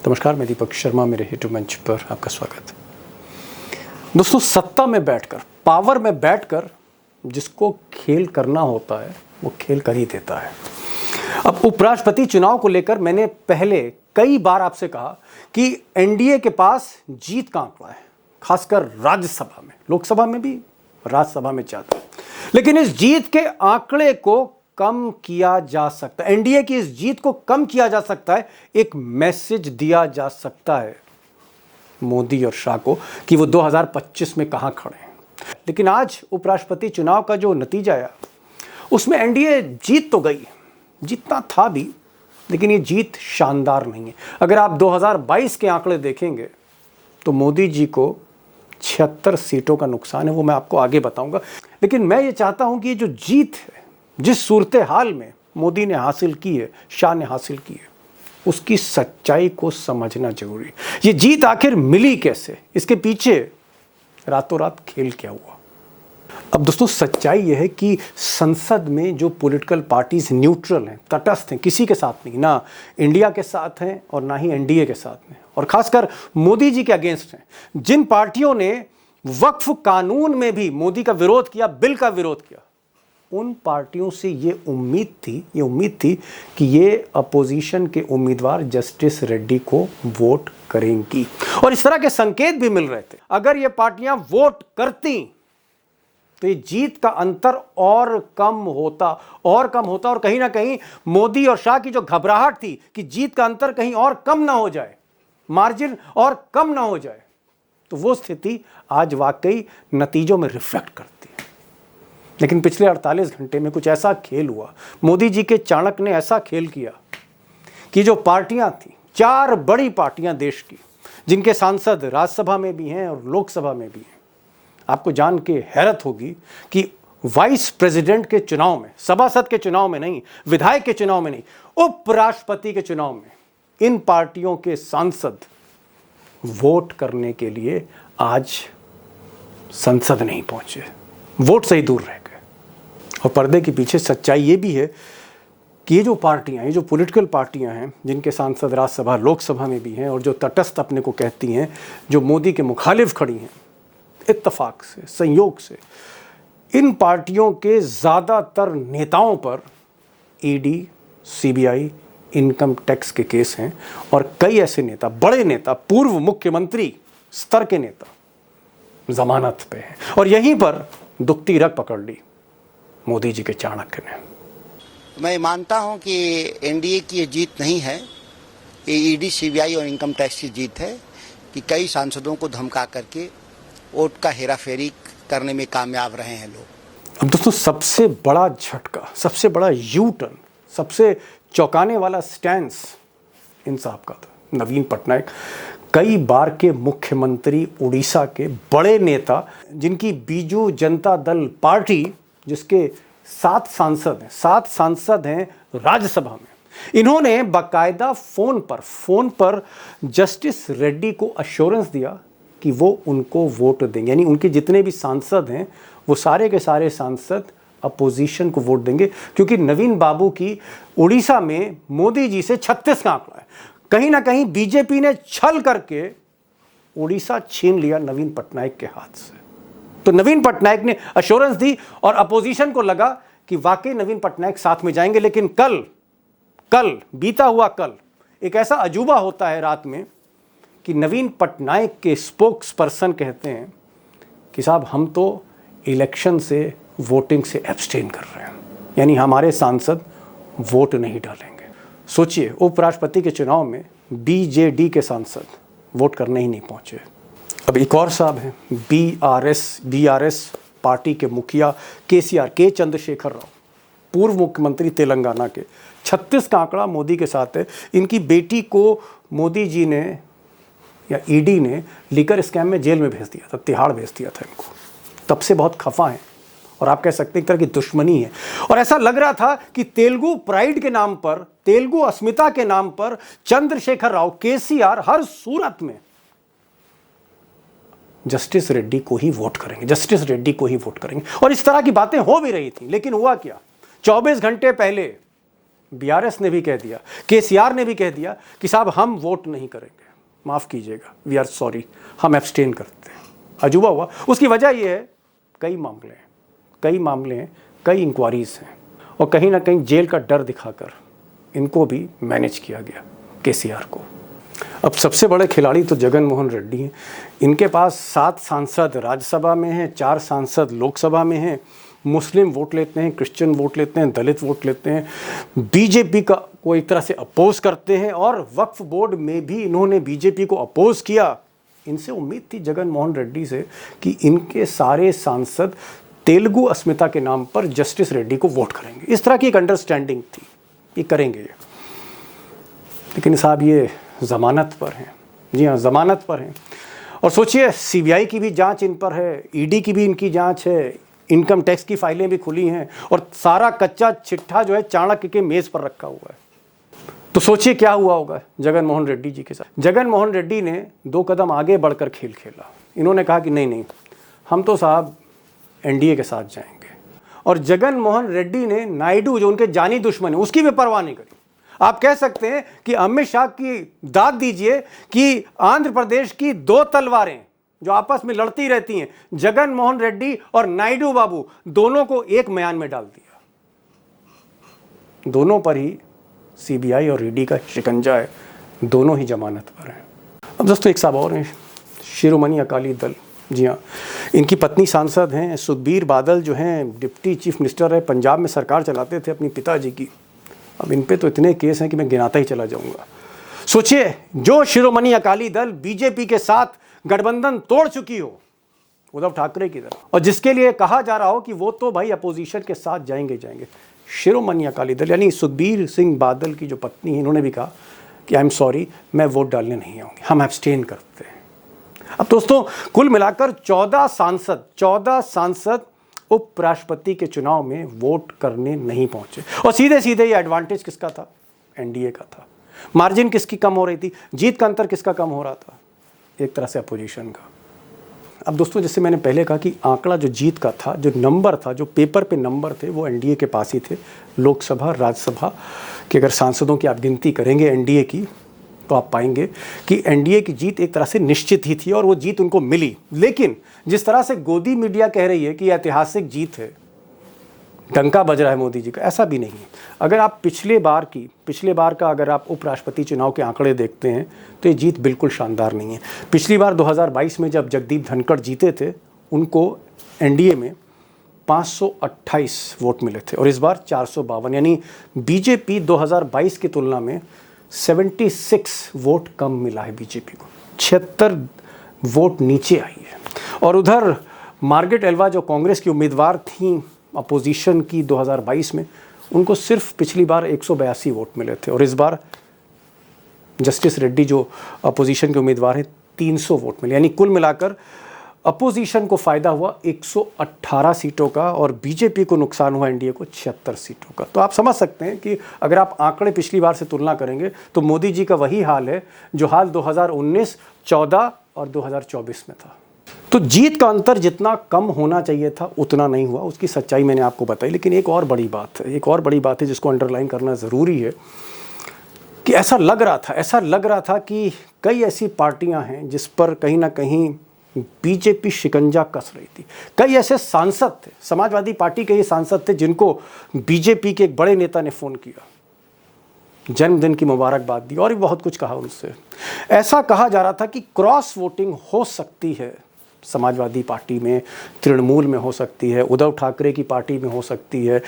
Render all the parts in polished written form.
नमस्कार, मैं दीपक शर्मा, मेरे यूट्यूब मंच पर आपका स्वागत। दोस्तों, सत्ता में बैठकर, पावर में बैठकर जिसको खेल करना होता है वो खेल कर ही देता है। अब उपराष्ट्रपति चुनाव को लेकर मैंने पहले कई बार आपसे कहा कि एनडीए के पास जीत का आंकड़ा है, खासकर राज्यसभा में, लोकसभा में भी, राज्यसभा में ज्यादा। लेकिन इस जीत के आंकड़े को कम किया जा सकता है, एनडीए की इस जीत को कम किया जा सकता है, एक मैसेज दिया जा सकता है मोदी और शाह को कि वो 2025 में कहां खड़े हैं। लेकिन आज उपराष्ट्रपति चुनाव का जो नतीजा आया उसमें एनडीए जीत तो गई, जीतना था भी, लेकिन ये जीत शानदार नहीं है। अगर आप 2022 के आंकड़े देखेंगे तो मोदी जी को 76 सीटों का नुकसान है, वो मैं आपको आगे बताऊंगा। लेकिन मैं ये चाहता हूं कि ये जो जीत है, जिस सूरत हाल में मोदी ने हासिल की है, शाह ने हासिल की है, उसकी सच्चाई को समझना जरूरी है। ये जीत आखिर मिली कैसे, इसके पीछे रातों रात खेल क्या हुआ। अब दोस्तों, सच्चाई यह है कि संसद में जो पॉलिटिकल पार्टीज न्यूट्रल हैं, तटस्थ हैं, किसी के साथ नहीं, ना इंडिया के साथ हैं और ना ही एनडीए के साथ में, और खासकर मोदी जी के अगेंस्ट हैं, जिन पार्टियों ने वक्फ कानून में भी मोदी का विरोध किया, बिल का विरोध किया, उन पार्टियों से ये उम्मीद थी कि ये अपोजिशन के उम्मीदवार जस्टिस रेड्डी को वोट करेंगी, और इस तरह के संकेत भी मिल रहे थे। अगर ये पार्टियां वोट करती तो ये जीत का अंतर और कम होता, और कहीं ना कहीं मोदी और शाह की जो घबराहट थी कि जीत का अंतर कहीं और कम ना हो जाए, मार्जिन और कम ना हो जाए, तो वो स्थिति आज वाकई नतीजों में रिफ्लेक्ट करती है। लेकिन पिछले 48 घंटे में कुछ ऐसा खेल हुआ, मोदी जी के चाणक्य ने ऐसा खेल किया कि जो पार्टियां थी, 4 बड़ी पार्टियां देश की, जिनके सांसद राज्यसभा में भी हैं और लोकसभा में भी हैं, आपको जान के हैरत होगी कि वाइस प्रेसिडेंट के चुनाव में, सभासद के चुनाव में नहीं, विधायक के चुनाव में नहीं, उपराष्ट्रपति के चुनाव में इन पार्टियों के सांसद वोट करने के लिए आज संसद नहीं पहुंचे, वोट से ही दूर रह गए। और पर्दे के पीछे सच्चाई ये भी है कि ये जो पार्टियां, ये जो पॉलिटिकल पार्टियां हैं, जिनके सांसद राज्यसभा लोकसभा में भी हैं और जो तटस्थ अपने को कहती हैं, जो मोदी के मुखालिफ खड़ी हैं, इत्तेफाक से, संयोग से, इन पार्टियों के ज़्यादातर नेताओं पर ईडी, सीबीआई, इनकम टैक्स के केस हैं, और कई ऐसे नेता, बड़े नेता, पूर्व मुख्यमंत्री स्तर के नेता जमानत पे हैं। और यहीं पर दुखती रग पकड़ ली मोदी जी के चाणक्य ने। मैं मानता हूं कि एनडीए की ये जीत नहीं है, ये ईडी, सीबीआई और इनकम टैक्स की जीत है कि कई सांसदों को धमका करके वोट का हेराफेरी करने में कामयाब रहे हैं लोग। अब दोस्तों, सबसे बड़ा झटका, सबसे बड़ा यू टर्न, सबसे चौंकाने वाला स्टैंस इन साहब का था। नवीन पटनायक, कई बार के मुख्यमंत्री, उड़ीसा के बड़े नेता, जिनकी बीजू जनता दल पार्टी, जिसके 7 सांसद हैं राज्यसभा में, इन्होंने बाकायदा फोन पर जस्टिस रेड्डी को अश्योरेंस दिया कि वो उनको वोट देंगे, यानी उनके जितने भी सांसद हैं वो सारे के सारे सांसद अपोजिशन को वोट देंगे, क्योंकि नवीन बाबू की उड़ीसा में मोदी जी से 36 का आंकड़ा है। कहीं ना कहीं बीजेपी ने छल करके उड़ीसा छीन लिया नवीन पटनायक के हाथ से। तो नवीन पटनायक ने अश्योरेंस दी और अपोजिशन को लगा कि वाकई नवीन पटनायक साथ में जाएंगे। लेकिन कल बीता हुआ कल एक ऐसा अजूबा होता है रात में कि नवीन पटनायक के स्पोक्स पर्सन कहते हैं कि साहब, हम तो इलेक्शन से, वोटिंग से एब्सटेन कर रहे हैं, यानी हमारे सांसद वोट नहीं डालेंगे। सोचिए, उपराष्ट्रपति के चुनाव में बीजेडी के सांसद वोट करने ही नहीं पहुंचे। अब एक और साहब हैं, बीआरएस पार्टी के मुखिया केसीआर, के चंद्रशेखर राव, पूर्व मुख्यमंत्री तेलंगाना के, 36 का आंकड़ा मोदी के साथ है। इनकी बेटी को मोदी जी ने या ईडी ने लीकर स्कैम में जेल में भेज दिया था, तिहाड़ भेज दिया था इनको। तब से बहुत खफा हैं, और आप कह सकते हैं एक तरह की दुश्मनी है। और ऐसा लग रहा था कि तेलुगु प्राइड के नाम पर, तेलुगु अस्मिता के नाम पर चंद्रशेखर राव, केसीआर हर सूरत में जस्टिस रेड्डी को ही वोट करेंगे, और इस तरह की बातें हो भी रही थी। लेकिन हुआ क्या, 24 घंटे पहले बीआरएस ने भी कह दिया, केसीआर ने भी कह दिया कि साहब हम वोट नहीं करेंगे, माफ़ कीजिएगा, वी आर सॉरी, हम एब्सटेन करते हैं। अजूबा हुआ। उसकी वजह ये है, कई मामले हैं, कई इंक्वायरीज हैं, और कहीं ना कहीं जेल का डर दिखाकर इनको भी मैनेज किया गया, केसीआर को। अब सबसे बड़े खिलाड़ी तो जगन मोहन रेड्डी हैं। इनके पास 7 सांसद राज्यसभा में हैं, 4 सांसद लोकसभा में हैं। मुस्लिम वोट लेते हैं, क्रिश्चियन वोट लेते हैं, दलित वोट लेते हैं, बीजेपी का को एक तरह से अपोज करते हैं, और वक्फ बोर्ड में भी इन्होंने बीजेपी को अपोज किया। इनसे उम्मीद थी जगन मोहन रेड्डी से कि इनके सारे सांसद तेलुगु अस्मिता के नाम पर जस्टिस रेड्डी को वोट करेंगे। इस तरह की एक अंडरस्टैंडिंग थी कि करेंगे ये। लेकिन साहब ये ज़मानत पर हैं, जी हाँ ज़मानत पर हैं। और सोचिए, सीबीआई की भी जांच इन पर है, ईडी की भी इनकी जांच है, इनकम टैक्स की फाइलें भी खुली हैं, और सारा कच्चा चिट्ठा जो है चाणक्य के मेज़ पर रखा हुआ है। तो सोचिए क्या हुआ होगा जगन मोहन रेड्डी जी के साथ। जगन मोहन रेड्डी ने 2 कदम आगे बढ़कर खेल खेला। इन्होंने कहा कि नहीं, हम तो साहब एनडीए के साथ जाएंगे। और जगन मोहन रेड्डी ने नायडू, जो उनके जानी दुश्मन है, उसकी भी परवाह नहीं करी। आप कह सकते हैं कि अमित शाह की दाद दीजिए कि आंध्र प्रदेश की 2 तलवारें जो आपस में लड़ती रहती हैं, जगन मोहन रेड्डी और नायडू बाबू, दोनों को एक म्यान में डाल दिया। दोनों पर ही सीबीआई और ईडी का शिकंजा है, दोनों ही जमानत पर हैं। अब दोस्तों एक साहब और हैं, शिरोमणि अकाली दल। जी हाँ, इनकी पत्नी सांसद हैं, सुखबीर बादल जो हैं डिप्टी चीफ मिनिस्टर है, पंजाब में सरकार चलाते थे अपनी पिताजी की। अब इन पे तो इतने केस हैं कि मैं गिनाता ही चला जाऊंगा। सोचिए, जो शिरोमणि अकाली दल बीजेपी के साथ गठबंधन तोड़ चुकी हो, उद्धव ठाकरे की तरह, और जिसके लिए कहा जा रहा हो कि वो तो भाई अपोजिशन के साथ जाएंगे, शिरोमणि अकाली दल यानी सुखबीर सिंह बादल की जो पत्नी है, इन्होंने भी कहा कि आई एम सॉरी, मैं वोट डालने नहीं आऊँगी, हम एब्सटेन करते हैं। अब दोस्तों कुल मिलाकर 14 सांसद उपराष्ट्रपति के चुनाव में वोट करने नहीं पहुंचे, और सीधे सीधे ये एडवांटेज किसका था? एनडीए का था। मार्जिन किसकी कम हो रही थी? जीत का अंतर किसका कम हो रहा था? एक तरह से अपोजिशन का। अब दोस्तों जैसे मैंने पहले कहा कि आंकड़ा जो जीत का था, जो नंबर था, जो पेपर पे नंबर थे, वो एनडीए के पास ही थे। लोकसभा राज्यसभा की अगर सांसदों की आप गिनती करेंगे एनडीए की, तो आप पाएंगे कि एनडीए की जीत एक तरह से निश्चित ही थी, और वो जीत उनको मिली। लेकिन जिस तरह से गोदी मीडिया कह रही है कि ऐतिहासिक जीत है, डंका बज रहा है मोदी जी का, ऐसा भी नहीं है। अगर आप पिछले बार का अगर आप उपराष्ट्रपति चुनाव के आंकड़े देखते हैं, तो ये जीत बिल्कुल शानदार नहीं है। पिछली बार 2022 में जब जगदीप धनखड़ जीते थे, उनको एनडीए में 528 वोट मिले थे, और इस बार 452, यानी बीजेपी 2022 की तुलना में 76 वोट कम मिला है बीजेपी को, 76 वोट नीचे आई है। और उधर मार्गरेट एल्वा जो कांग्रेस की उम्मीदवार थी अपोजिशन की 2022 में, उनको सिर्फ पिछली बार 182 वोट मिले थे, और इस बार जस्टिस रेड्डी जो अपोजिशन के उम्मीदवार हैं 300 वोट मिले, यानी कुल मिलाकर अपोजिशन को फ़ायदा हुआ 118 सीटों का, और बीजेपी को नुकसान हुआ एनडीए को 76 सीटों का। तो आप समझ सकते हैं कि अगर आप आंकड़े पिछली बार से तुलना करेंगे, तो मोदी जी का वही हाल है जो हाल 2019, 14 और 2024 में था। तो जीत का अंतर जितना कम होना चाहिए था उतना नहीं हुआ, उसकी सच्चाई मैंने आपको बताई। लेकिन एक और बड़ी बात है जिसको अंडरलाइन करना ज़रूरी है कि ऐसा लग रहा था कि कई ऐसी पार्टियां हैं जिस पर कहीं ना कहीं बीजेपी शिकंजा कस रही थी। कई ऐसे सांसद थे, समाजवादी पार्टी के ये सांसद थे, जिनको बीजेपी के एक बड़े नेता ने फ़ोन किया, जन्मदिन की मुबारकबाद दी, और भी बहुत कुछ कहा उनसे। ऐसा कहा जा रहा था कि क्रॉस वोटिंग हो सकती है, समाजवादी पार्टी में, तृणमूल में हो सकती है, उद्धव ठाकरे की पार्टी में हो सकती है,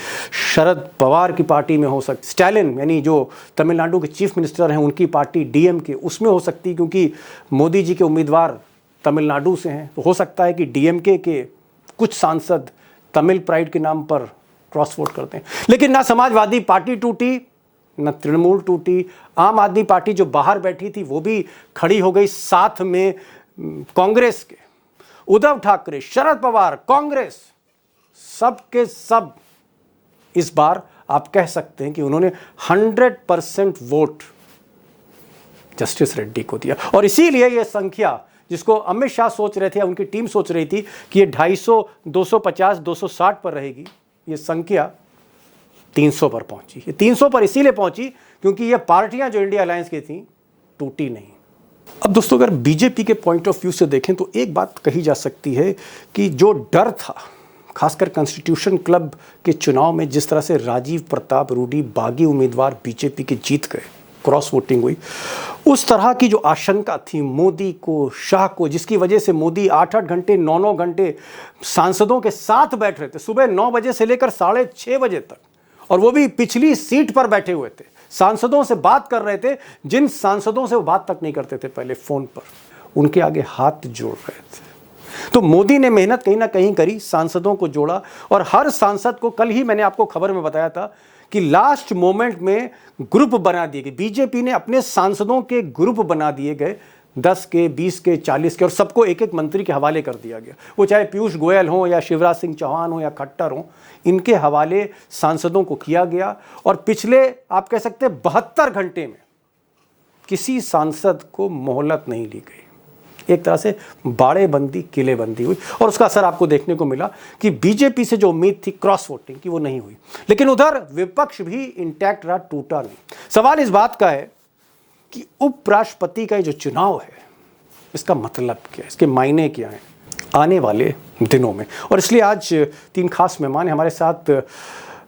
शरद पवार की पार्टी में हो सकती, स्टैलिन यानी जो तमिलनाडु के चीफ मिनिस्टर हैं उनकी पार्टी डीएमके, उसमें हो सकती है, क्योंकि मोदी जी के उम्मीदवार तमिलनाडु से हैं। तो हो सकता है कि डीएमके के कुछ सांसद तमिल प्राइड के नाम पर क्रॉस वोट करते हैं। लेकिन ना समाजवादी पार्टी टूटी, न तृणमूल टूटी। आम आदमी पार्टी जो बाहर बैठी थी वो भी खड़ी हो गई साथ में कांग्रेस के। उद्धव ठाकरे, शरद पवार, कांग्रेस, सब के सब इस बार आप कह सकते हैं कि उन्होंने 100% वोट जस्टिस रेड्डी को दिया। और इसीलिए यह संख्या जिसको अमित शाह सोच रहे थे, उनकी टीम सोच रही थी कि ये 250, 250, 260 पर रहेगी, ये संख्या 300 पर पहुंची। ये 300 पर इसीलिए पहुंची क्योंकि ये पार्टियां जो इंडिया अलायंस की थी टूटी नहीं। अब दोस्तों अगर बीजेपी के पॉइंट ऑफ व्यू से देखें तो एक बात कही जा सकती है कि जो डर था, खासकर कॉन्स्टिट्यूशन क्लब के चुनाव में जिस तरह से राजीव प्रताप रूडी बागी उम्मीदवार बीजेपी के जीत गए, क्रॉस वोटिंग हुई, उस तरह की जो आशंका थी मोदी को, शाह को, जिसकी वजह से मोदी 8-8 घंटे 9-9 घंटे सांसदों के साथ बैठ रहे थे, सुबह 9 बजे से लेकर 6:30 बजे तक, और वो भी पिछली सीट पर बैठे हुए थे, सांसदों से बात कर रहे थे, जिन सांसदों से वो बात तक नहीं करते थे पहले फोन पर, उनके आगे हाथ जोड़ रहे थे। तो मोदी ने मेहनत कहीं ना कहीं करी, सांसदों को जोड़ा, और हर सांसद को, कल ही मैंने आपको खबर में बताया था कि लास्ट मोमेंट में ग्रुप बना दिए गए, बीजेपी ने अपने सांसदों के ग्रुप बना दिए गए, 10 के, 20 के, 40 के, और सबको एक एक मंत्री के हवाले कर दिया गया। वो चाहे पीयूष गोयल हो या शिवराज सिंह चौहान हो या खट्टर हो, इनके हवाले सांसदों को किया गया। और पिछले आप कह सकते हैं 72 घंटे में किसी सांसद को मोहलत नहीं ली गई। एक तरह से बाड़ेबंदी, किलेबंदी हुई, और उसका असर आपको देखने को मिला कि बीजेपी से जो उम्मीद थी क्रॉस वोटिंग की वो नहीं हुई। लेकिन उधर विपक्ष भी इंटैक्ट रहा, टूटा नहीं। सवाल इस बात का है कि उपराष्ट्रपति का ये जो चुनाव है, इसका मतलब क्या है, इसके मायने क्या हैं आने वाले दिनों में। और इसलिए आज 3 खास मेहमान हैं हमारे साथ।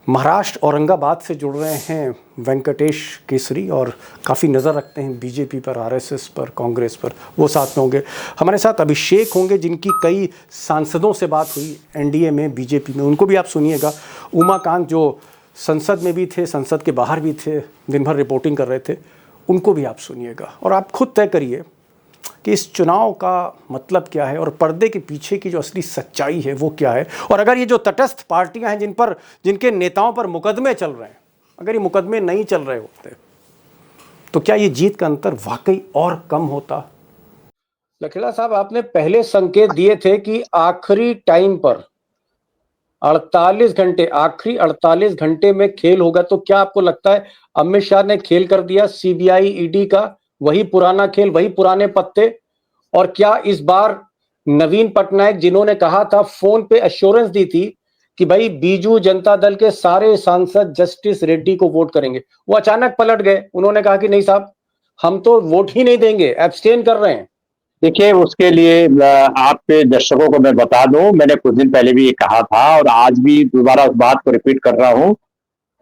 महाराष्ट्र औरंगाबाद से जुड़ रहे हैं वेंकटेश केसरी, और काफ़ी नज़र रखते हैं बीजेपी पर, आरएसएस पर, कांग्रेस पर, वो साथ में होंगे। हमारे साथ अभिषेक होंगे जिनकी कई सांसदों से बात हुई एनडीए में, बीजेपी में, उनको भी आप सुनिएगा। उमाकांत जो संसद में भी थे, संसद के बाहर भी थे, दिन भर रिपोर्टिंग कर रहे थे, उनको भी आप सुनिएगा। और आप खुद तय करिए कि इस चुनाव का मतलब क्या है और पर्दे के पीछे की जो असली सच्चाई है वो क्या है। और अगर ये जो तटस्थ पार्टियां हैं जिनके नेताओं पर मुकदमे चल रहे हैं, अगर ये मुकदमे नहीं चल रहे होते तो क्या ये जीत का अंतर वाकई और कम होता। लखेड़ा साहब, आपने पहले संकेत दिए थे कि आखिरी टाइम पर 48 घंटे, आखिरी 48 घंटे में खेल होगा, तो क्या आपको लगता है अमित शाह ने खेल कर दिया सीबीआई ईडी का, वही पुराना खेल, वही पुराने पत्ते? और क्या इस बार नवीन पटनायक, जिन्होंने कहा था, फोन पे एश्योरेंस दी थी कि भाई बीजू जनता दल के सारे सांसद जस्टिस रेड्डी को वोट करेंगे, वो अचानक पलट गए, उन्होंने कहा कि नहीं साहब, हम तो वोट ही नहीं देंगे, एब्सटेन कर रहे हैं? देखिए, उसके लिए आपके दर्शकों को मैं बता दूं, मैंने कुछ दिन पहले भी ये कहा था और आज भी दोबारा उस बात को रिपीट कर रहा हूं।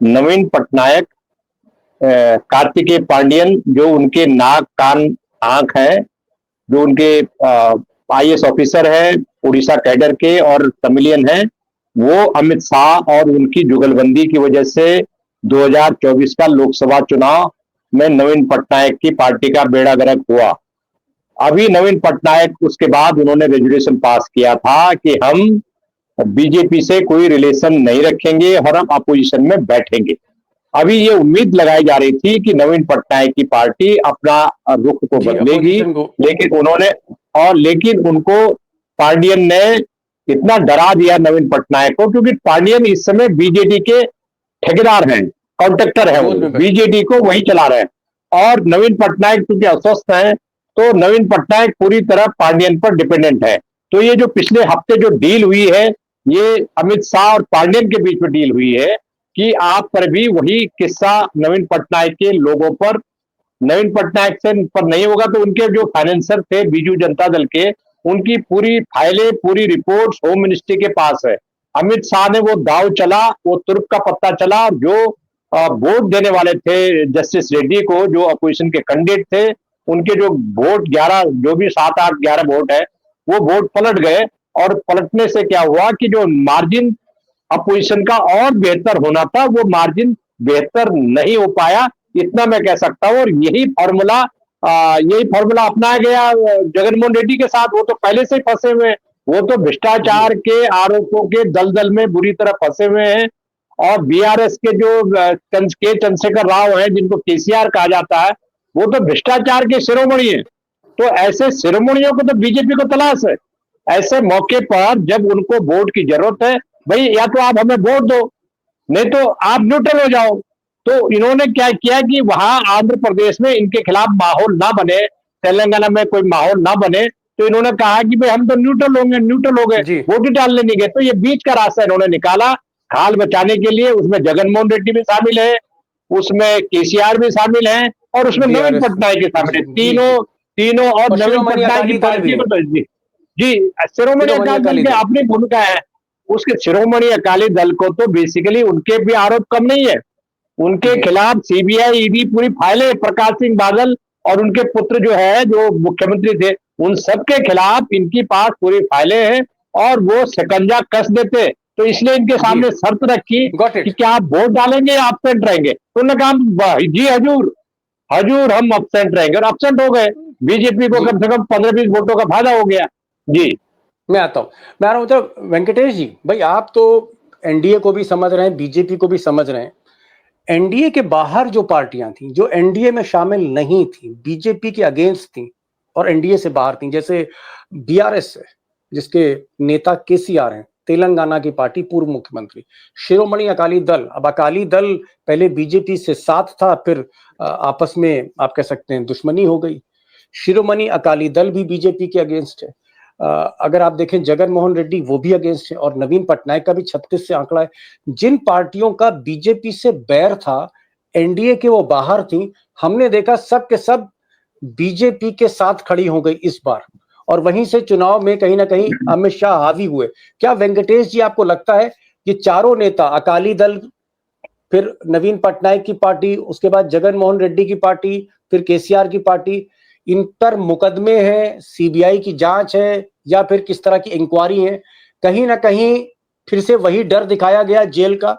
नवीन पटनायक, कार्तिकेय पांडियन, जो उनके नाक कान आंख है, जो उनके आईएएस ऑफिसर है उड़ीसा कैडर के और तमिलियन है, वो अमित शाह और उनकी जुगलबंदी की वजह से 2024 का लोकसभा चुनाव में नवीन पटनायक की पार्टी का बेड़ा गर्क हुआ। अभी नवीन पटनायक, उसके बाद उन्होंने रेजोल्यूशन पास किया था कि हम बीजेपी से कोई रिलेशन नहीं रखेंगे और हम अपोजिशन में बैठेंगे। अभी ये उम्मीद लगाई जा रही थी कि नवीन पटनायक की पार्टी अपना रुख को बदलेगी, लेकिन उनको पांडियन ने इतना डरा दिया नवीन पटनायक को, क्योंकि पांडियन इस समय बीजेडी के ठेकेदार हैं, कॉन्ट्रैक्टर है, वो बीजेडी को वही चला रहे हैं। और नवीन पटनायक क्योंकि अस्वस्थ है, तो नवीन पटनायक पूरी तरह पांडियन पर डिपेंडेंट है। तो ये जो पिछले हफ्ते जो डील हुई है, ये अमित शाह और पांडियन के बीच में डील हुई है कि आप पर भी वही किस्सा नवीन पटनायक के लोगों पर, नवीन पटनायक से पर नहीं होगा तो उनके जो फाइनेंसर थे बीजू जनता दल के, उनकी पूरी फाइलें, पूरी रिपोर्ट्स होम मिनिस्ट्री के पास है। अमित शाह ने वो दाव चला, वो तुर्क का पत्ता चला, और जो वोट देने वाले थे जस्टिस रेड्डी को, जो अपोजिशन के कैंडिडेट थे, उनके जो वोट 11, जो भी 7, 8, 11 वोट है, वो वोट पलट गए। और पलटने से क्या हुआ कि जो मार्जिन अपोजिशन का और बेहतर होना था, वो मार्जिन बेहतर नहीं हो पाया, इतना मैं कह सकता हूं। और यही फॉर्मूला अपनाया गया जगनमोहन रेड्डी के साथ। वो तो पहले से ही फंसे हुए हैं, वो तो भ्रष्टाचार के आरोपों के दलदल में बुरी तरह फंसे हुए हैं। और बीआरएस के जो के चंद्रशेखर राव हैं, जिनको केसीआर कहा जाता है, वो तो भ्रष्टाचार के शिरोमणि है। तो ऐसे शिरोमणियों को तो बीजेपी को तलाश है। ऐसे मौके पर जब उनको वोट की जरूरत है, भाई या तो आप हमें वोट दो, नहीं तो आप न्यूट्रल हो जाओ। तो इन्होंने क्या किया कि वहां आंध्र प्रदेश में इनके खिलाफ माहौल ना बने, तेलंगाना में कोई माहौल ना बने, तो इन्होंने कहा कि भाई हम तो न्यूट्रल हो गए, वोट ही डालने नहीं गए। तो ये बीच का रास्ता इन्होंने निकाला। खाल बचाने के लिए उसमें जगनमोहन रेड्डी भी शामिल है, उसमें केसीआर भी शामिल है और उसमें नवीन बीआरएस, पटनायक भी शामिल जी है। जी जी, तीनों तीनों और और नवीन शिरोमणि पटनायक की अकाली दल भी पार्टी है, को तो जी जी शिरोमणि शिरोमणि अकाली दल अकाली की दल। अपनी भूमिका है। उसके शिरोमणि अकाली दल को तो बेसिकली उनके भी आरोप कम नहीं है, उनके जी खिलाफ सीबीआई ईडी पूरी फाइलें, प्रकाश सिंह बादल और उनके पुत्र जो है जो मुख्यमंत्री थे उन सबके खिलाफ इनकी पास पूरी फाइलें हैं और वो शिकंजा कस देते। तो इसलिए इनके जी, सामने शर्त रखी गॉट कि इट। क्या आप वोट डालेंगे या एब्सेंट रहेंगे, तो उन्होंने कहा जी हजूर, हजूर हम एब्सेंट रहेंगे और एब्सेंट हो गए। बीजेपी को जी, कम से कम 15-20 वोटों का फायदा हो गया। जी मैं आता हूँ, मैं आ रहा हूँ। तो वेंकटेश जी भाई, आप तो एनडीए को भी समझ रहे हैं, बीजेपी को भी समझ रहे हैं। एनडीए के बाहर जो पार्टियां थी, जो एनडीए में शामिल नहीं थी, बीजेपी के अगेंस्ट थी और एनडीए से बाहर थी, जैसे बीआरएस है जिसके नेता केसीआर हैं, तेलंगाना की पार्टी, पूर्व मुख्यमंत्री। शिरोमणि अकाली दल, अब अकाली दल पहले बीजेपी से साथ था, फिर आपस में आप कह सकते हैं दुश्मनी हो गई। शिरोमणि अकाली दल भी बीजेपी के अगेंस्ट है। अगर आप देखें जगन मोहन रेड्डी, वो भी अगेंस्ट है, और नवीन पटनायक का भी 36 से आंकड़ा है। जिन पार्टियों का बीजेपी से बैर था, एनडीए के वो बाहर थी, हमने देखा सब के सब बीजेपी के साथ खड़ी हो गई इस बार, और वहीं से चुनाव में कहीं ना कहीं अमित शाह हावी हुए। क्या वेंकटेश जी आपको लगता है ये चारों नेता, अकाली दल, फिर नवीन पटनायक की पार्टी, उसके बाद जगन मोहन रेड्डी की पार्टी, फिर केसीआर की पार्टी, इन पर मुकदमे हैं, सीबीआई की जांच है, या फिर किस तरह की इंक्वायरी है? कहीं ना कहीं फिर से वही डर दिखाया गया जेल का।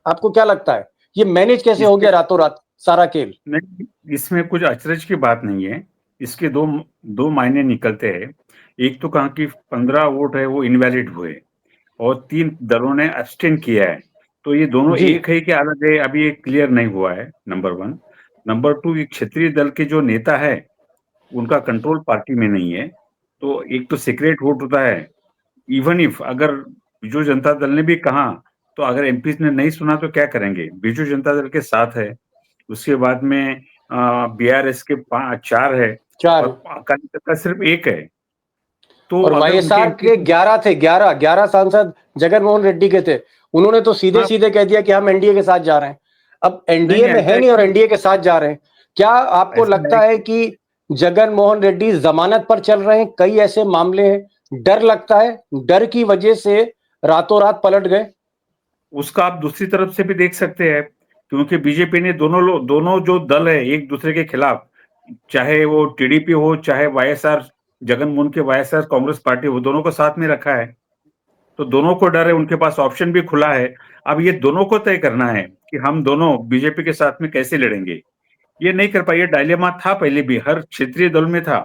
आपको क्या लगता है ये मैनेज कैसे हो इसके गया रातों रात सारा खेल? नहीं, इसमें कुछ अचरज की बात नहीं है। इसके दो दो मायने निकलते हैं। एक तो कहा कि 15 वोट है वो इनवैलिड हुए और 3 दलों ने एब्सटेन किया है। तो ये दोनों जी एक है कि अलग है, अभी ये क्लियर नहीं हुआ है, नंबर 1। नंबर 2, ये क्षेत्रीय दल के जो नेता है उनका कंट्रोल पार्टी में नहीं है, तो एक तो सीक्रेट वोट होता है। इवन इफ अगर बीजू जनता दल ने भी कहा, तो अगर एमपीज ने नहीं सुना तो क्या करेंगे? बीजू जनता दल के 7 है, उसके बाद में बीआरएस के 4 है चार और है, अकाली दल का सिर्फ 1 है। तो और अगर उनके वाईएसआर एमपी के 11 थे, 11 सांसद जगन मोहन रेड्डी के थे। उन्होंने तो सीधे हाँ, सीधे कह दिया कि हम एनडीए के साथ जा रहे हैं। अब नहीं एनडीए नहीं में ऐसा है है नहीं और कि एनडीए के साथ जा रहे हैं। क्या आपको ऐसा लगता है है कि जगन मोहन रेड्डी जमानत पर चल रहे हैं? कई ऐसे मामले हैं, डर लगता है, डर की वजह से रातों रात पलट गए। उसका आप दूसरी तरफ से भी देख सकते हैं, क्योंकि बीजेपी ने दोनों जो दल है एक दूसरे के खिलाफ, चाहे वो टीडीपी हो चाहे वाईएसआर, जगन मोहन के वाईएसआर कांग्रेस पार्टी हो, दोनों को साथ में रखा है। तो दोनों को डर है, उनके पास ऑप्शन भी खुला है। अब ये दोनों को तय करना है कि हम दोनों बीजेपी के साथ में कैसे लड़ेंगे। ये नहीं कर पाई। ये डायलेमा था पहले भी, हर क्षेत्रीय दल में था।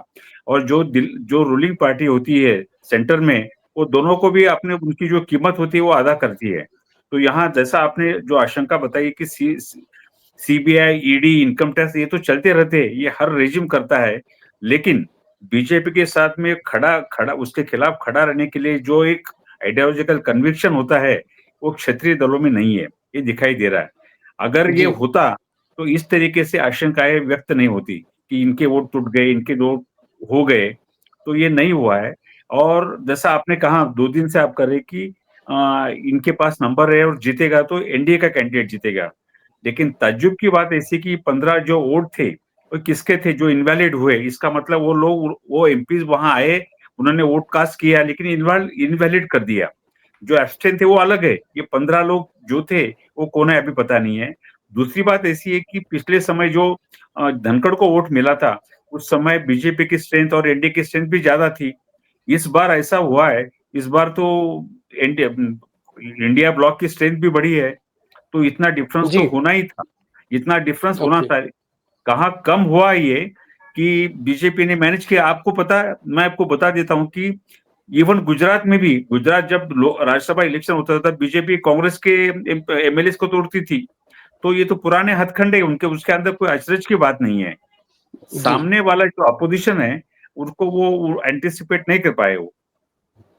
और जो रूलिंग पार्टी होती है सेंटर में, वो दोनों को भी अपने उनकी जो कीमत होती है वो अदा करती है। तो यहाँ जैसा आपने जो आशंका बताई कि सीबीआई, ईडी, इनकम टैक्स, ये तो चलते रहते हैं, ये हर रेजिम करता है। लेकिन बीजेपी के साथ में खड़ा खड़ा उसके खिलाफ खड़ा रहने के लिए जो एक आइडियोलॉजिकल कन्विक्शन होता है, वो क्षेत्रीय दलों में नहीं है, ये दिखाई दे रहा है। अगर ये जी होता तो इस तरीके से आशंकाएं व्यक्त नहीं होती कि इनके वोट टूट गए, इनके वोट हो गए। तो ये नहीं हुआ है। और जैसा आपने कहा 2 दिन से आप कर रहे कि इनके पास नंबर है और जीतेगा तो एनडीए का कैंडिडेट जीतेगा। लेकिन ताज्जुब की बात ऐसी कि 15 जो वोट थे वो किसके थे? जो इनवैलिड हुए। इसका मतलब वो लोग, वो एमपीज वहां आए, उन्होंने वोट कास्ट किया लेकिन इनवैलिड कर दिया। जो एब्स्टेन थे वो अलग है, ये 15 लोग जो थे वो कौन है अभी पता नहीं है। दूसरी बात ऐसी है कि पिछले समय जो धनखड़ को वोट मिला था, उस समय बीजेपी की स्ट्रेंथ और एनडीए की स्ट्रेंथ भी ज्यादा थी। इस बार ऐसा हुआ है, इस बार तो इंडिया ब्लॉक की स्ट्रेंथ भी बढ़ी है। तो इतना डिफरेंस जी, तो होना ही था, इतना डिफरेंस होना ओके था। कहाँ कम हुआ ये कि बीजेपी ने मैनेज किया। आपको पता है, मैं आपको बता देता हूं कि इवन गुजरात में भी, गुजरात जब राज्यसभा इलेक्शन होता था बीजेपी कांग्रेस के एमएलए को तोड़ती थी। तो ये तो पुराने हथखंडे हैं उनके, उसके अंदर कोई अचरज की बात नहीं है। जी। सामने वाला जो अपोजिशन है उनको वो एंटिसिपेट नहीं कर पाए वो।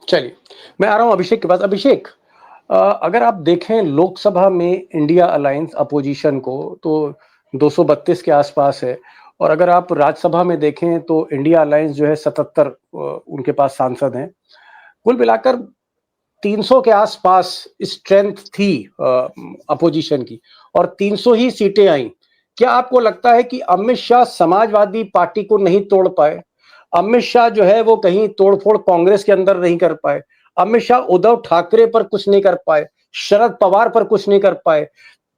चलिए, मैं आ रहा हूं अभिषेक के पास। अभिषेक, अगर आप देखें लोकसभा में इंडिया अलायंस अपोजिशन को तो 232 के आसपास है, और अगर आप राज्यसभा में देखें तो इंडिया अलायंस जो है 77 उनके पास सांसद हैं। कुल मिलाकर 300 के आसपास स्ट्रेंथ थी अपोजिशन की, और 300 ही सीटें आई। क्या आपको लगता है कि अमित शाह समाजवादी पार्टी को नहीं तोड़ पाए? अमित शाह जो है वो कहीं तोड़फोड़ कांग्रेस के अंदर नहीं कर पाए? अमित शाह उद्धव ठाकरे पर कुछ नहीं कर पाए? शरद पवार पर कुछ नहीं कर पाए?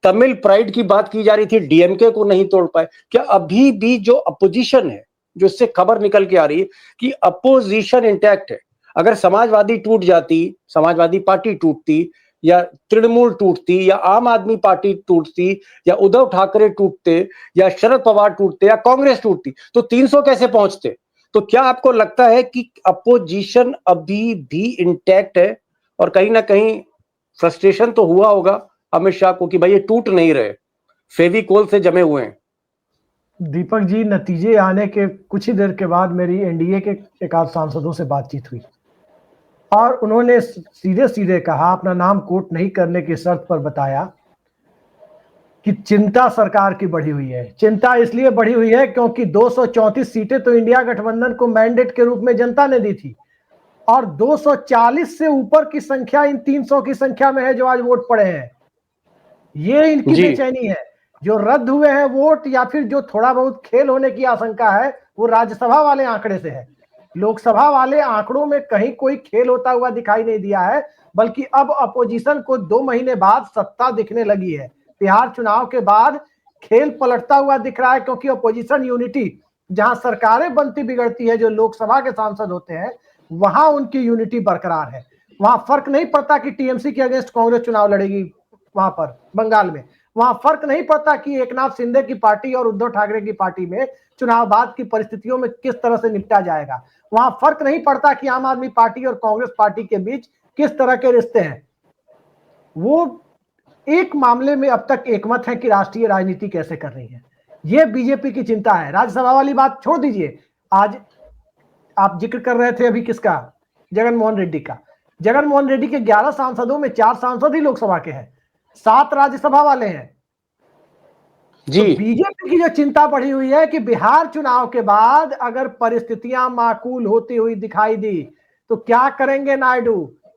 तमिल प्राइड की बात की जा रही थी, डीएमके को नहीं तोड़ पाए? क्या अभी भी जो अपोजिशन है, जो इससे खबर निकल के आ रही है कि अपोजिशन इंटैक्ट है? अगर समाजवादी टूट जाती, समाजवादी पार्टी टूटती, या तृणमूल टूटती, या आम आदमी पार्टी टूटती, या उद्धव ठाकरे टूटते, या शरद पवार टूटते, या कांग्रेस टूटती, तो 300 कैसे पहुंचते? तो क्या आपको लगता है कि अपोजिशन अभी भी इंटैक्ट है? और कहीं ना कहीं फ्रस्ट्रेशन तो हुआ होगा अमित शाह को कि भाई ये टूट नहीं रहे, फेविकोल से जमे हुए हैं। दीपक जी, नतीजे आने के कुछ ही देर के बाद मेरी एनडीए के एक आध सांसदों से बातचीत हुई और उन्होंने सीधे सीधे कहा, अपना नाम कोट नहीं करने की शर्त पर बताया कि चिंता सरकार की बढ़ी हुई है। चिंता इसलिए बढ़ी हुई है क्योंकि 234 सीटें तो इंडिया गठबंधन को मैंडेट के रूप में जनता ने दी थी, और 240 से ऊपर की संख्या इन 300 की संख्या में है जो आज वोट पड़े हैं। ये इनकी बेचैनी है। जो रद्द हुए हैं वोट, या फिर जो थोड़ा बहुत खेल होने की आशंका है, वो राज्यसभा वाले आंकड़े से है। लोकसभा वाले आंकड़ों में कहीं कोई खेल होता हुआ दिखाई नहीं दिया है, बल्कि अब अपोजिशन को 2 महीने बाद सत्ता दिखने लगी है। बिहार चुनाव के बाद खेल पलटता हुआ दिख रहा है, क्योंकि अपोजिशन यूनिटी, जहां सरकारें बनती बिगड़ती है, जो लोकसभा के सांसद होते हैं, वहां उनकी यूनिटी बरकरार है। वहां फर्क नहीं पड़ता कि टीएमसी के अगेंस्ट कांग्रेस चुनाव लड़ेगी वहां पर बंगाल में, वहां फर्क नहीं पड़ता कि एकनाथ शिंदे की पार्टी और उद्धव ठाकरे की पार्टी में चुनाव बाद की परिस्थितियों में किस तरह से निपटा जाएगा। वहां फर्क नहीं पड़ता कि आम आदमी पार्टी और कांग्रेस पार्टी के बीच किस तरह के रिश्ते हैं। वो एक मामले में अब तक एकमत है कि राष्ट्रीय राजनीति कैसे कर रही है। यह बीजेपी की चिंता है। राज्यसभा वाली बात छोड़ दीजिए। आज आप जिक्र कर रहे थे अभी किसका, जगनमोहन रेड्डी का। जगनमोहन रेड्डी के 11 सांसदों में 4 सांसद ही लोकसभा के हैं, 7 राज्यसभा वाले हैं जी। तो बीजेपी की जो चिंता बढ़ी हुई है कि बिहार चुनाव के बाद अगर परिस्थितियां माकूल होती हुई दिखाई दी तो क्या करेंगे नायडू,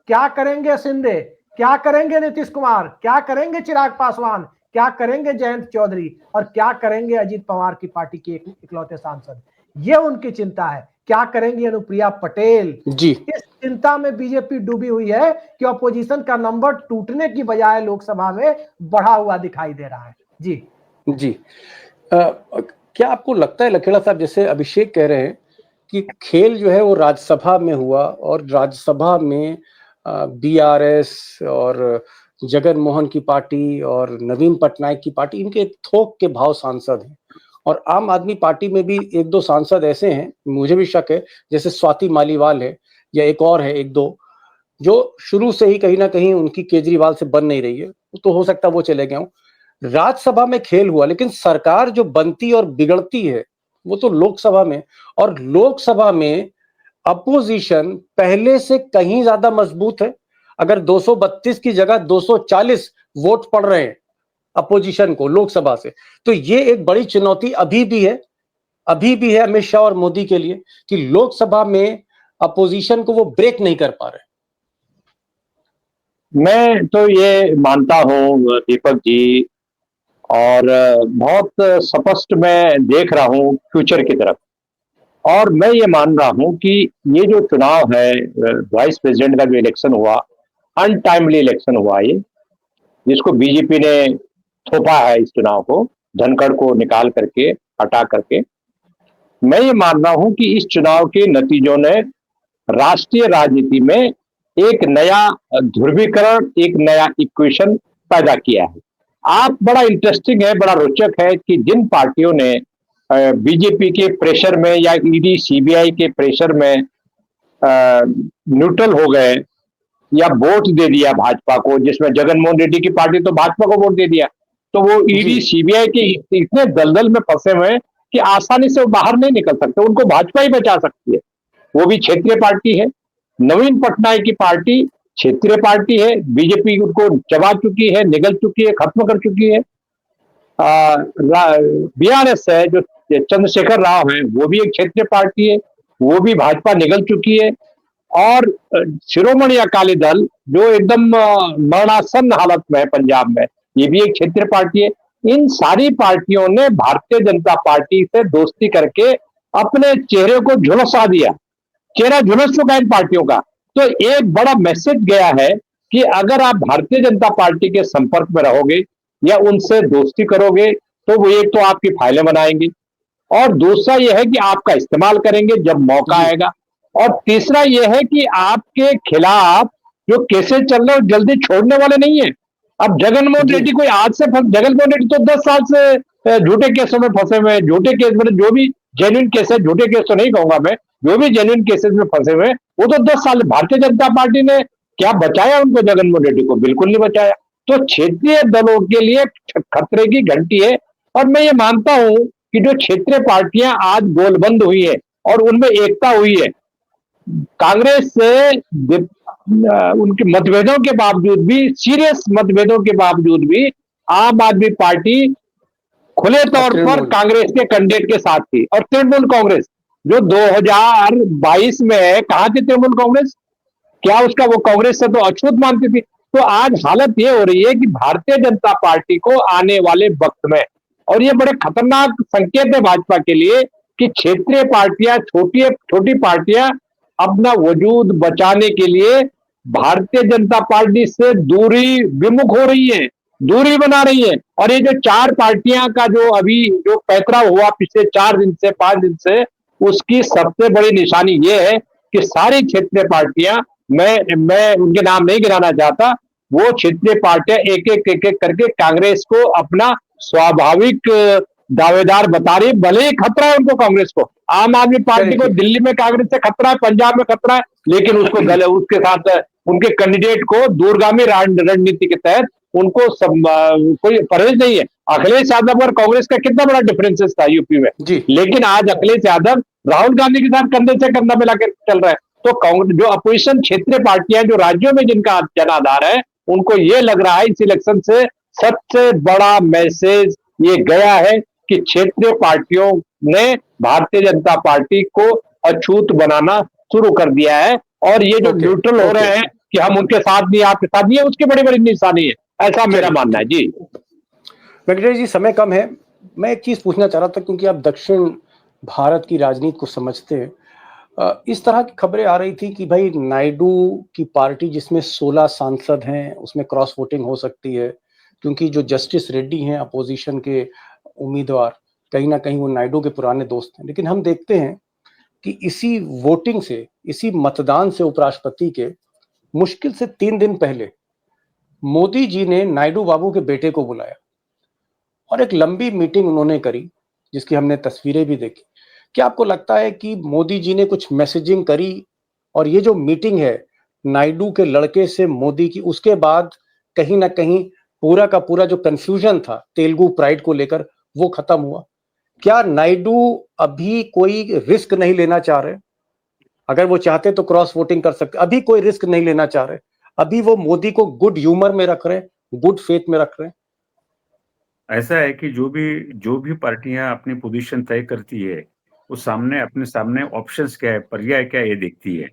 क्या करेंगे शिंदे, क्या करेंगे नीतीश कुमार, क्या करेंगे चिराग पासवान, क्या करेंगे जयंत चौधरी, और क्या करेंगे अजीत पवार की पार्टी के इकलौते सांसद। ये उनकी चिंता है। क्या करेंगी अनुप्रिया पटेल जी। इस चिंता में बीजेपी डूबी हुई है कि अपोजिशन का नंबर टूटने की बजाय लोकसभा में बढ़ा हुआ दिखाई दे रहा है जी। जी क्या आपको लगता है लखेड़ा साहब, जैसे अभिषेक कह रहे हैं कि खेल जो है वो राज्यसभा में हुआ, और राज्यसभा में बीआरएस और जगन मोहन की पार्टी और नवीन पटनायक की पार्टी, इनके थोक के भाव सांसद हैं, और आम आदमी पार्टी में भी 1-2 सांसद ऐसे हैं, मुझे भी शक है, जैसे स्वाति मालीवाल है, या एक और है 1-2, जो शुरू से ही कहीं ना कहीं उनकी केजरीवाल से बन नहीं रही है, तो हो सकता है वो चले गए हों। राज्यसभा में खेल हुआ, लेकिन सरकार जो बनती और बिगड़ती है वो तो लोकसभा में, और लोकसभा में अपोजिशन पहले से कहीं ज्यादा मजबूत है। अगर 232 की जगह 240 वोट पड़ रहे हैं अपोजिशन को लोकसभा से, तो ये एक बड़ी चुनौती अभी भी है अमित शाह और मोदी के लिए, कि लोकसभा में अपोजिशन को वो ब्रेक नहीं कर पा रहे। मैं तो ये मानता हूं दीपक जी, और बहुत स्पष्ट मैं देख रहा हूं फ्यूचर की तरफ, और मैं ये मान रहा हूं कि ये जो चुनाव है, वाइस प्रेसिडेंट का जो इलेक्शन हुआ, अनटाइमली इलेक्शन हुआ, ये जिसको बीजेपी ने थोपा है इस चुनाव को, धनखड़ को निकाल करके, हटा करके, मैं ये मान रहा हूं कि इस चुनाव के नतीजों ने राष्ट्रीय राजनीति में एक नया ध्रुवीकरण, एक नया इक्वेशन पैदा किया है। आप बड़ा इंटरेस्टिंग है, बड़ा रोचक है कि जिन पार्टियों ने बीजेपी के प्रेशर में या ईडी सीबीआई के प्रेशर में न्यूट्रल हो गए या वोट दे दिया भाजपा को, जिसमें जगनमोहन रेड्डी की पार्टी तो भाजपा को वोट दे दिया, तो वो ईडी सीबीआई के इतने दलदल में फंसे हुए हैं कि आसानी से वो बाहर नहीं निकल सकते, उनको भाजपा ही बचा सकती है। वो भी क्षेत्रीय पार्टी है। नवीन पटनायक की पार्टी क्षेत्रीय पार्टी है, बीजेपी उनको चबा चुकी है, निगल चुकी है, खत्म कर चुकी है। बीआरएस है, जो चंद्रशेखर राव है, वो भी एक क्षेत्रीय पार्टी है, वो भी भाजपा निगल चुकी है। और शिरोमणि अकाली दल जो एकदम मरणासन हालत में है पंजाब में, ये भी एक क्षेत्रीय पार्टी है। इन सारी पार्टियों ने भारतीय जनता पार्टी से दोस्ती करके अपने चेहरे को झुलसा दिया, चेहरा झुलस चुका है इन पार्टियों का। तो एक बड़ा मैसेज गया है कि अगर आप भारतीय जनता पार्टी के संपर्क में रहोगे या उनसे दोस्ती करोगे तो वो एक तो आपकी फाइलें बनाएंगे, और दूसरा यह है कि आपका इस्तेमाल करेंगे जब मौका आएगा, और तीसरा यह है कि आपके खिलाफ जो केसेस चल रहे हैं वो जल्दी छोड़ने वाले नहीं है। अब जगनमोहन रेड्डी कोई आज से जगनमोहन रेड्डी तो 10 साल से झूठे केसों में फंसे हुए हैं, झूठे केस में जो भी जेन्युइन केस है, झूठे केस तो नहीं कहूंगा मैं, जो भी जेन्युइन केसेस में फंसे हुए हैं वो तो 10 साल। भारतीय जनता पार्टी ने क्या बचाया उनको? जगनमोहन रेड्डी को बिल्कुल नहीं बचाया। तो क्षेत्रीय दलों के लिए खतरे की घंटी है। और मैं ये मानता हूं कि जो क्षेत्रीय पार्टियां आज गोलबंद हुई है और उनमें एकता हुई है, कांग्रेस से उनके मतभेदों के बावजूद भी, सीरियस मतभेदों के बावजूद भी, आम आदमी पार्टी खुले तौर पर कांग्रेस के कैंडिडेट के साथ थी। और तृणमूल कांग्रेस जो 2022 में है, कहां थी तृणमूल कांग्रेस? क्या उसका वो कांग्रेस से तो अछूत मानती थी? तो आज हालत ये हो रही है कि भारतीय जनता पार्टी को आने वाले वक्त में, और ये बड़े खतरनाक संकेत है भाजपा के लिए, कि क्षेत्रीय पार्टियां, छोटी पार्टियां अपना वजूद बचाने के लिए भारतीय जनता पार्टी से दूरी विमुख हो रही है, दूरी बना रही है। और ये जो 4 पार्टियां का जो अभी जो पैंतरा हुआ पिछले 4 दिन से, 5 दिन से, उसकी सबसे बड़ी निशानी ये है कि सारी क्षेत्रीय पार्टियां, मैं उनके नाम नहीं गिनाना चाहता, वो क्षेत्रीय पार्टियां एक एक करके कांग्रेस को अपना स्वाभाविक दावेदार बता रही है। भले ही खतरा है उनको, कांग्रेस को, आम आदमी पार्टी को दिल्ली में कांग्रेस से खतरा है, पंजाब में खतरा है, लेकिन उसको उसके साथ उनके कैंडिडेट को दूरगामी रणनीति के तहत उनको कोई परहेज नहीं है। अखिलेश यादव और कांग्रेस का कितना बड़ा डिफरेंसेस था यूपी में, लेकिन आज अखिलेश यादव राहुल गांधी के साथ कंधे से कंधा मिलाकर चल रहा है। तो कांग्रेस, जो अपोजिशन क्षेत्रीय पार्टियां, जो राज्यों में जिनका जनाधार है, उनको ये लग रहा है इस इलेक्शन से सबसे बड़ा मैसेज ये गया है कि क्षेत्रीय पार्टियों ने भारतीय जनता पार्टी को अछूत बनाना शुरू कर दिया है। और ये जो न्यूट्रल हो रहे हैं कि हम उनके साथ नहीं, आपके साथ नहीं है, उसकी बड़ी बड़ी निशानी है, ऐसा मेरा मानना है। जी वेंकटेश जी, समय कम है, मैं एक चीज पूछना चाह रहा था, क्योंकि आप दक्षिण भारत की राजनीति को समझते हैं। इस तरह की खबरें आ रही थी कि भाई नायडू की पार्टी जिसमें 16 सांसद हैं, उसमें क्रॉस वोटिंग हो सकती है, क्योंकि जो जस्टिस रेड्डी हैं अपोजिशन के उम्मीदवार, कहीं ना कहीं वो नायडू के पुराने दोस्त हैं। लेकिन हम देखते हैं कि इसी वोटिंग से, इसी मतदान से उपराष्ट्रपति के मुश्किल से 3 दिन पहले मोदी जी ने नायडू बाबू के बेटे को बुलाया और एक लंबी मीटिंग उन्होंने करी, जिसकी हमने तस्वीरें भी देखी। क्या आपको लगता है कि मोदी जी ने कुछ मैसेजिंग करी, और ये जो मीटिंग है नायडू के लड़के से मोदी की, उसके बाद कहीं ना कहीं पूरा का पूरा जो कंफ्यूजन था तेलुगु प्राइड को लेकर, वो खत्म हुआ? क्या नायडू अभी कोई रिस्क नहीं लेना चाह रहे? अगर वो चाहते तो क्रॉस वोटिंग कर सकते, अभी कोई रिस्क नहीं लेना चाह रहे, अभी वो मोदी को गुड ह्यूमर में रख रहे, गुड फेथ में रख रहे हैं। ऐसा है कि जो भी पार्टियां अपनी पोजीशन तय करती है, वो अपने सामने ऑप्शंस क्या है, पर्याय क्या है, ये देखती है।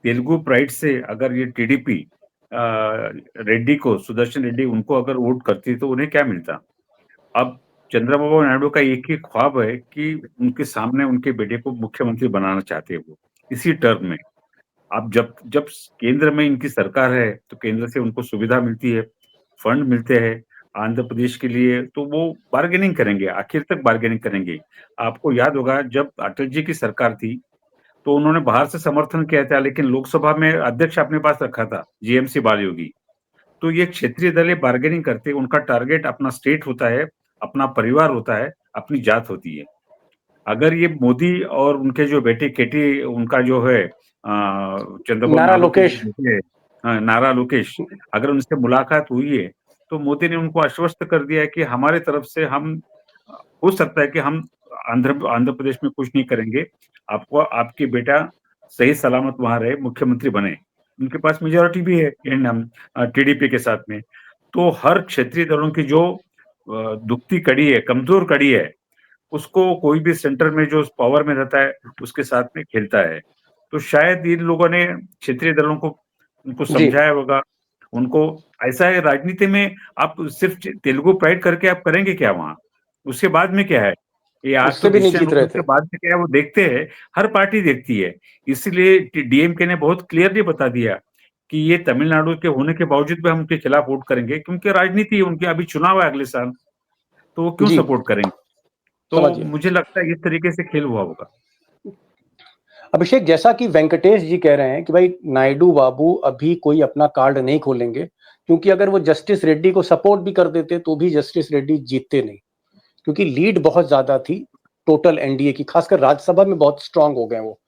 तेलुगु प्राइड से अगर ये टीडीपी रेड्डी को, सुदर्शन रेड्डी, उनको अगर वोट करती तो उन्हें क्या मिलता? अब चंद्रबाबू नायडू का एक ही ख्वाब है कि उनके सामने उनके बेटे को मुख्यमंत्री बनाना चाहते हैं वो इसी टर्म में। अब जब केंद्र में इनकी सरकार है तो केंद्र से उनको सुविधा मिलती है, फंड मिलते हैं आंध्र प्रदेश के लिए, तो वो बार्गेनिंग करेंगे, आखिर तक बार्गेनिंग करेंगे। आपको याद होगा जब अटल जी की सरकार थी तो उन्होंने बाहर से समर्थन किया था, लेकिन लोकसभा में अध्यक्ष अपने पास रखा था, जीएमसी बालयोगी। तो ये क्षेत्रीय दल बार्गेनिंग करते हैं, उनका टारगेट अपना स्टेट होता है, अपना परिवार होता है, अपनी जात होती है। अगर ये मोदी और उनके जो बेटे केटी, उनका जो है चंद्रबाबू नारा लोकेश, नारा लोकेश, अगर उनसे मुलाकात हुई है तो मोदी ने उनको आश्वस्त कर दिया है कि हमारे तरफ से हम, हो सकता है कि हम आंध्र प्रदेश में कुछ नहीं करेंगे, आपको आपके बेटा सही सलामत वहां रहे, मुख्यमंत्री बने। उनके पास मेजोरिटी भी है टीडीपी के साथ में। तो हर क्षेत्रीय दलों की जो दुखती कड़ी है, कमजोर कड़ी है, उसको कोई भी सेंटर में जो पावर में रहता है उसके साथ में खेलता है। तो शायद इन लोगों ने क्षेत्रीय दलों को उनको जी। समझाया होगा। उनको ऐसा है, राजनीति में आप सिर्फ तेलुगु प्राइड करके आप करेंगे क्या वहाँ? उसके बाद में क्या है? ये आज उससे तो भी नहीं डिसीजन जीत हुआ, रहे उसके थे। बाद में क्या है वो देखते हैं, हर पार्टी देखती है। इसीलिए डीएमके ने बहुत क्लियरली बता दिया कि ये तमिलनाडु के होने के बावजूद भी हम उनके खिलाफ वोट करेंगे, क्योंकि राजनीति है उनकी, अभी चुनाव है अगले साल, तो वो क्यों जी, सपोर्ट करेंगे? तो समझिए। मुझे लगता है इस तरीके से खेल हुआ होगा। अभिषेक, जैसा कि वेंकटेश जी कह रहे हैं कि भाई नायडू बाबू अभी कोई अपना कार्ड नहीं खोलेंगे, क्योंकि अगर वो जस्टिस रेड्डी को सपोर्ट भी कर देते तो भी जस्टिस रेड्डी जीतते नहीं, क्योंकि लीड बहुत ज्यादा थी टोटल एनडीए की, खासकर राज्यसभा में बहुत स्ट्रांग हो गए वो।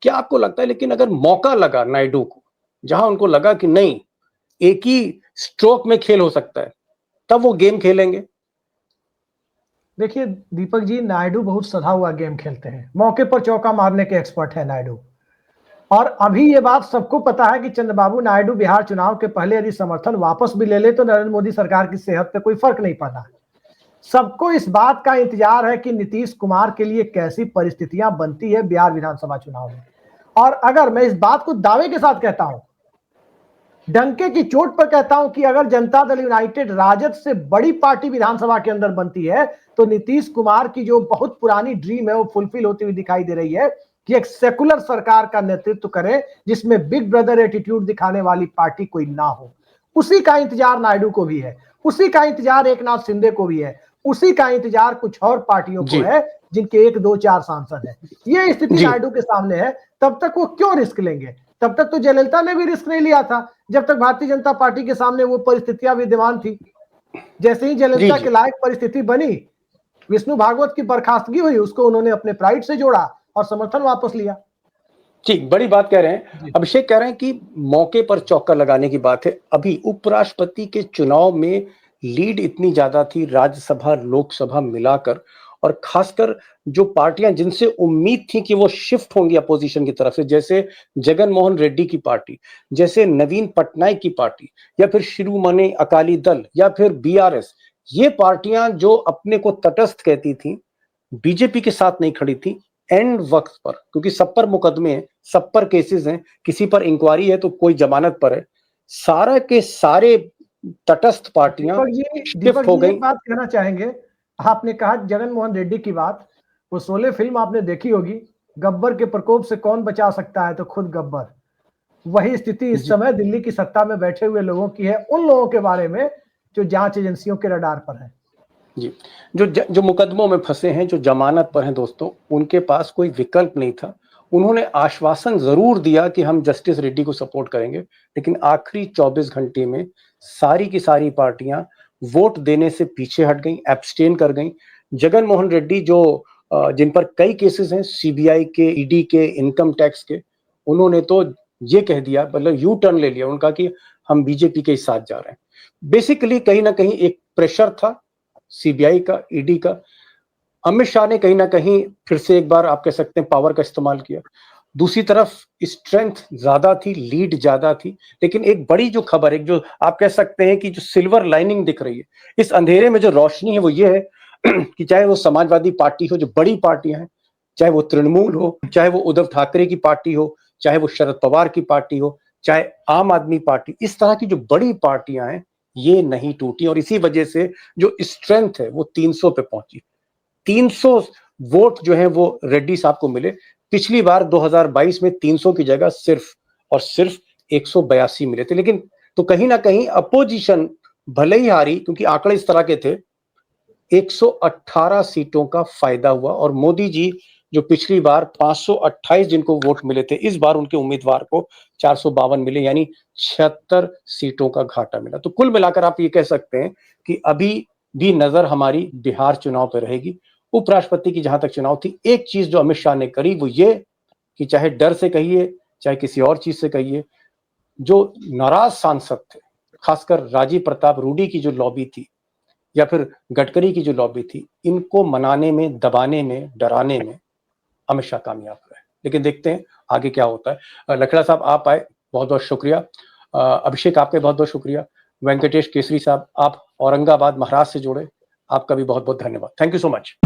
क्या आपको लगता है, लेकिन अगर मौका लगा नायडू को, जहां उनको लगा कि नहीं एक ही स्ट्रोक में खेल हो सकता है, तब वो गेम खेलेंगे? देखिए दीपक जी, नायडू बहुत सधा हुआ गेम खेलते हैं, मौके पर चौका मारने के एक्सपर्ट है नायडू। और अभी ये बात सबको पता है कि चंद्रबाबू नायडू बिहार चुनाव के पहले यदि समर्थन वापस भी ले ले तो नरेंद्र मोदी सरकार की सेहत पे कोई फर्क नहीं पड़ना है। सबको इस बात का इंतजार है कि नीतीश कुमार के लिए कैसी परिस्थितियां बनती है बिहार विधानसभा चुनाव में। और अगर मैं इस बात को दावे के साथ कहता हूं, डंके की चोट पर कहता हूं कि अगर जनता दल यूनाइटेड राजद से बड़ी पार्टी विधानसभा के अंदर बनती है तो नीतीश कुमार की जो बहुत पुरानी ड्रीम है वो फुलफिल होती हुई दिखाई दे रही है कि एक सेकुलर सरकार का नेतृत्व करे जिसमें बिग ब्रदर एटीट्यूड दिखाने वाली पार्टी कोई ना हो। उसी का इंतजार नायडू को भी है, उसी का इंतजार एकनाथ शिंदे को भी है, उसी का इंतजार कुछ और पार्टियों को है जिनके 1, 2, 4 सांसद है। ये स्थिति नायडू के सामने है। तब तक वो क्यों रिस्क लेंगे? तब तक तो जयललिता ने भी रिस्क नहीं लिया था, जब तक भारतीय जनता पार्टी के सामने वो परिस्थितियां विद्यमान थी। जैसे ही जयललिता के लायक परिस्थिति बनी, विष्णु भागवत की बर्खास्तगी हुई, उसको उन्होंने अपने प्राइड से जोड़ा और समर्थन वापस लिया। ठीक, बड़ी बात कह रहे हैं। अभिषेक कह रहे हैं कि मौके पर चौका लगाने की बात है। अभी उपराष्ट्रपति के चुनाव में लीड इतनी ज्यादा थी राज्यसभा लोकसभा मिलाकर, और खासकर जो पार्टियां जिनसे उम्मीद थी कि वो शिफ्ट होंगी अपोजिशन की तरफ से, जैसे जगन मोहन रेड्डी की पार्टी, जैसे नवीन पटनायक की पार्टी, या फिर शिरोमणि अकाली दल, या फिर बीआरएस, ये पार्टियां जो अपने को तटस्थ कहती थी, बीजेपी के साथ नहीं खड़ी थी एंड वक्त पर, क्योंकि सब पर मुकदमे हैं, सब पर केसेस हैं, किसी पर इंक्वायरी है तो कोई जमानत पर है, सारा के सारे तटस्थ पार्टियां शिफ्ट हो एक गई। बात कहना चाहेंगे, आपने कहा जगन मोहन रेड्डी की बात, वो 16 फिल्म आपने देखी होगी, गब्बर के प्रकोप से कौन बचा सकता है तो खुद गब्बर। वही स्थिति इस समय दिल्ली की सत्ता में बैठे हुए लोगों की है, उन लोगों के बारे में जो जांच एजेंसियों के रडार पर है। जी, जो मुकदमों में फंसे हैं, जो जमानत पर हैं दोस्तों, उनके पास कोई विकल्प नहीं था। उन्होंने आश्वासन जरूर दिया कि हम जस्टिस रेड्डी को सपोर्ट करेंगे, लेकिन आखिरी 24 घंटे में सारी की सारी पार्टियां वोट देने से पीछे हट गई, एब्सटेन कर गई। जगन मोहन रेड्डी जो जिन पर कई केसेस हैं, सीबीआई के, ईडी के, इनकम टैक्स के, उन्होंने तो ये कह दिया, मतलब यू टर्न ले लिया उनका कि हम बीजेपी के साथ जा रहे हैं। बेसिकली कहीं ना कहीं एक प्रेशर था सीबीआई का, ईडी का। अमित शाह ने कहीं ना कहीं फिर से एक बार आप कह सकते हैं पावर का इस्तेमाल किया। दूसरी तरफ स्ट्रेंथ ज्यादा थी, लीड ज्यादा थी, लेकिन एक बड़ी जो खबर, एक जो आप कह सकते हैं कि जो सिल्वर लाइनिंग दिख रही है इस अंधेरे में, जो रोशनी है वो ये है कि चाहे वो समाजवादी पार्टी हो, जो बड़ी पार्टियां हैं, चाहे वो तृणमूल हो, चाहे वो उद्धव ठाकरे की पार्टी हो, चाहे वो शरद पवार की पार्टी हो, चाहे आम आदमी पार्टी, इस तरह की जो बड़ी पार्टियां हैं ये नहीं टूटी, और इसी वजह से जो स्ट्रेंथ है वो 300 पे पहुंची। 300 वोट जो है वो रेड्डी साहब को मिले। पिछली बार 2022 में 300 की जगह सिर्फ और सिर्फ 182 मिले थे। लेकिन तो कहीं ना कहीं अपोजिशन भले ही हारी, क्योंकि आंकड़े इस तरह के थे, 118 सीटों का फायदा हुआ, और मोदी जी जो पिछली बार 528 जिनको वोट मिले थे, इस बार उनके उम्मीदवार को 452 मिले, यानी 76 सीटों का घाटा मिला। तो कुल मिलाकर आप ये कह सकते हैं कि अभी भी नजर हमारी बिहार चुनाव पर रहेगी। उपराष्ट्रपति की जहां तक चुनाव थी, एक चीज जो अमित शाह ने करी वो ये कि चाहे डर से कहिए, चाहे किसी और चीज से कहिए, जो नाराज सांसद थे, खासकर राजीव प्रताप रूडी की जो लॉबी थी, या फिर गडकरी की जो लॉबी थी, इनको मनाने में, दबाने में, डराने में अमित शाह कामयाब रहे। लेकिन देखते हैं आगे क्या होता है। लखड़ा साहब आप आए, बहुत बहुत शुक्रिया। अभिषेक आपके बहुत बहुत शुक्रिया। वेंकटेश केसरी साहब आप औरंगाबाद महाराष्ट्र से जुड़े, आपका भी बहुत बहुत धन्यवाद। Thank you so much.